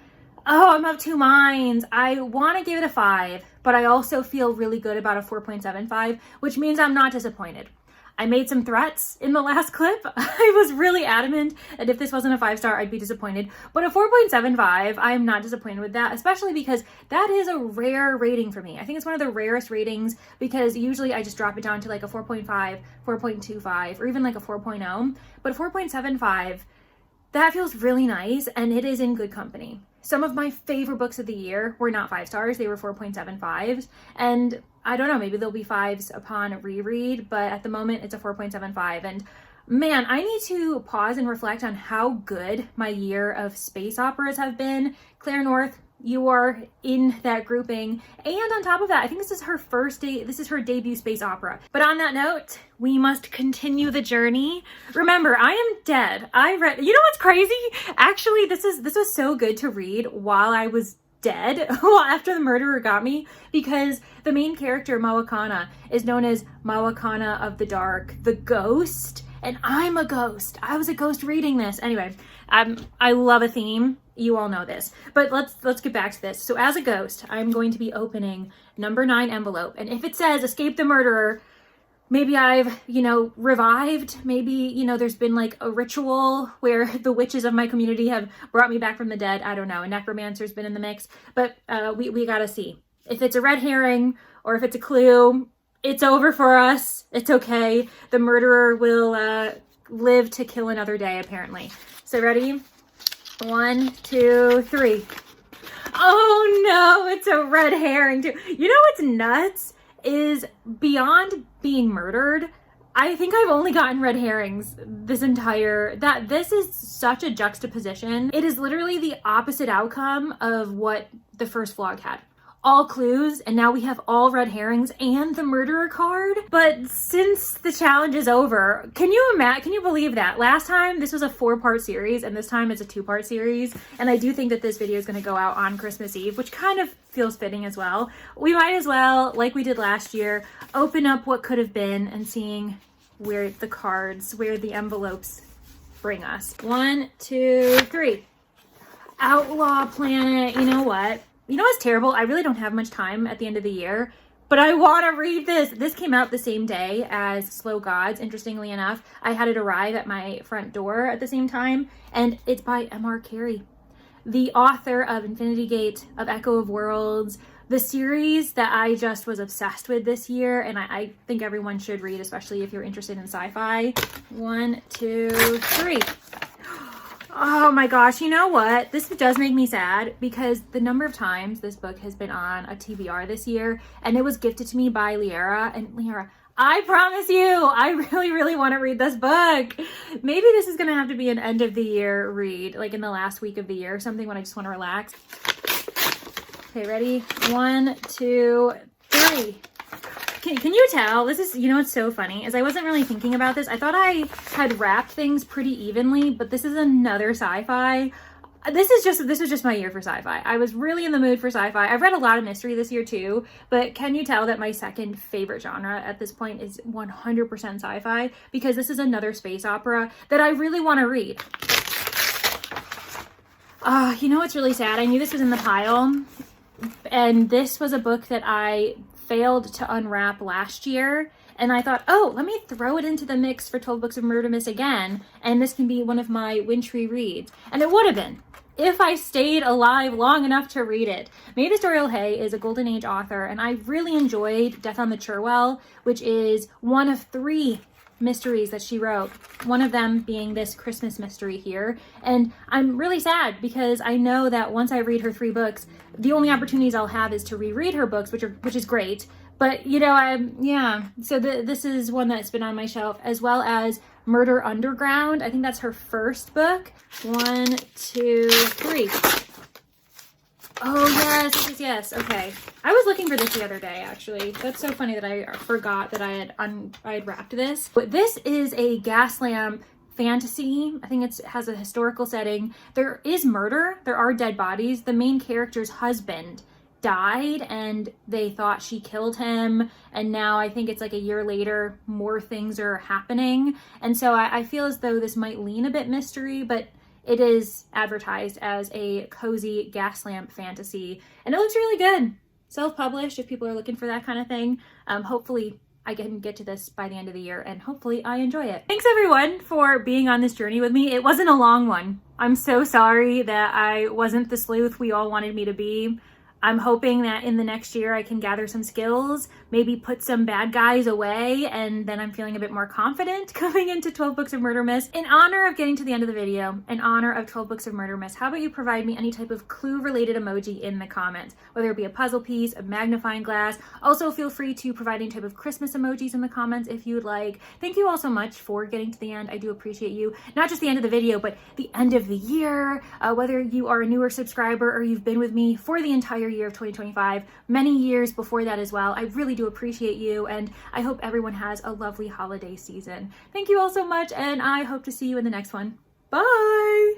A: I'm of 2 minds. I want to give it a 5, but I also feel really good about a 4.75, which means I'm not disappointed. I made some threats in the last clip. I was really adamant that if this wasn't a 5-star, I'd be disappointed. But a 4.75, I am not disappointed with that, especially because that is a rare rating for me. I think it's one of the rarest ratings, because usually I just drop it down to like a 4.5, 4.25, or even like a 4.0. But a 4.75, that feels really nice, and it is in good company. Some of my favorite books of the year were not 5 stars, they were 4.75s. And I don't know, maybe there'll be 5s upon reread, but at the moment it's a 4.75. And man, I need to pause and reflect on how good my year of space operas have been. Claire North, you are in that grouping. And on top of that, I think this is her debut space opera. But on that note, we must continue the journey. Remember, I am dead. You know what's crazy? Actually, this was so good to read while I was dead, after the murderer got me, because the main character, Mawakana, is known as Mawakana of the Dark, the ghost, and I'm a ghost. I was a ghost reading this. Anyway, I love a theme. You all know this, but let's get back to this. So as a ghost, I'm going to be opening number 9 envelope, and if it says escape the murderer, maybe I've, revived. Maybe, there's been like a ritual where the witches of my community have brought me back from the dead. I don't know. A necromancer's been in the mix, but we gotta see. If it's a red herring or if it's a clue, it's over for us. It's okay. The murderer will live to kill another day, apparently. So ready? 1, 2, 3. Oh no, it's a red herring too. You know what's nuts is beyond being murdered, I think I've only gotten red herrings this is such a juxtaposition. It is literally the opposite outcome of what the first vlog had. All clues, and now we have all red herrings and the murderer card. But since the challenge is over, can you believe that? Last time this was a 4-part series, and this time it's a 2-part series. And I do think that this video is going to go out on Christmas Eve, which kind of feels fitting as well. We might as well, like we did last year, open up what could have been and seeing where the envelopes bring us. 1, 2, 3. Outlaw Planet. You know what? You know what's terrible? I really don't have much time at the end of the year, but I want to read this. This came out the same day as Slow Gods, interestingly enough. I had it arrive at my front door at the same time, and it's by M.R. Carey, the author of Infinity Gate, of Echo of Worlds, the series that I just was obsessed with this year, and I think everyone should read, especially if you're interested in sci-fi. 1, 2, 3. Oh my gosh, you know what? This does make me sad because the number of times this book has been on a TBR this year, and it was gifted to me by Liera. And Liera, I promise you, I really, really want to read this book. Maybe this is going to have to be an end of the year read, like in the last week of the year or something when I just want to relax. Okay, ready? 1, 2, 3. Can you tell? This is, what's so funny is I wasn't really thinking about this. I thought I had wrapped things pretty evenly, but this is another sci-fi. This was just my year for sci-fi. I was really in the mood for sci-fi. I've read a lot of mystery this year too, but can you tell that my second favorite genre at this point is 100% sci-fi? Because this is another space opera that I really want to read. You know what's really sad? I knew this was in the pile, and this was a book that I failed to unwrap last year, and I thought, oh, let me throw it into the mix for 12 Books of Murdermas again, and this can be one of my wintry reads. And it would have been if I stayed alive long enough to read it. Mavis Doyle Hay is a Golden Age author, and I really enjoyed Death on the Cherwell, which is one of 3 mysteries that she wrote, one of them being this Christmas mystery here. And I'm really sad because I know that once I read her 3 books, the only opportunities I'll have is to reread her books, which is great. But so this is one that's been on my shelf, as well as Murder Underground. I think that's her first book. 1, 2, 3. Oh yes. Okay, I was looking for this the other day. Actually, that's so funny that I forgot that I had wrapped this. But this is a gas lamp fantasy. I think it has a historical setting. There is murder. There are dead bodies. The main character's husband died, and they thought she killed him. And now I think it's like a year later, more things are happening. And so I feel as though this might lean a bit mystery, but it is advertised as a cozy gas lamp fantasy, and it looks really good. Self-published, if people are looking for that kind of thing. Hopefully I can get to this by the end of the year, and hopefully I enjoy it. Thanks everyone for being on this journey with me. It wasn't a long one. I'm so sorry that I wasn't the sleuth we all wanted me to be. I'm hoping that in the next year I can gather some skills, maybe put some bad guys away, and then I'm feeling a bit more confident coming into 12 Books of Murdermas. In honor of getting to the end of the video, in honor of 12 Books of Murdermas, how about you provide me any type of clue-related emoji in the comments, whether it be a puzzle piece, a magnifying glass. Also, feel free to provide any type of Christmas emojis in the comments if you'd like. Thank you all so much for getting to the end. I do appreciate you. Not just the end of the video, but the end of the year, whether you are a newer subscriber or you've been with me for the entire year of 2025, many years before that as well. I really do appreciate you, and I hope everyone has a lovely holiday season. Thank you all so much, and I hope to see you in the next one. Bye!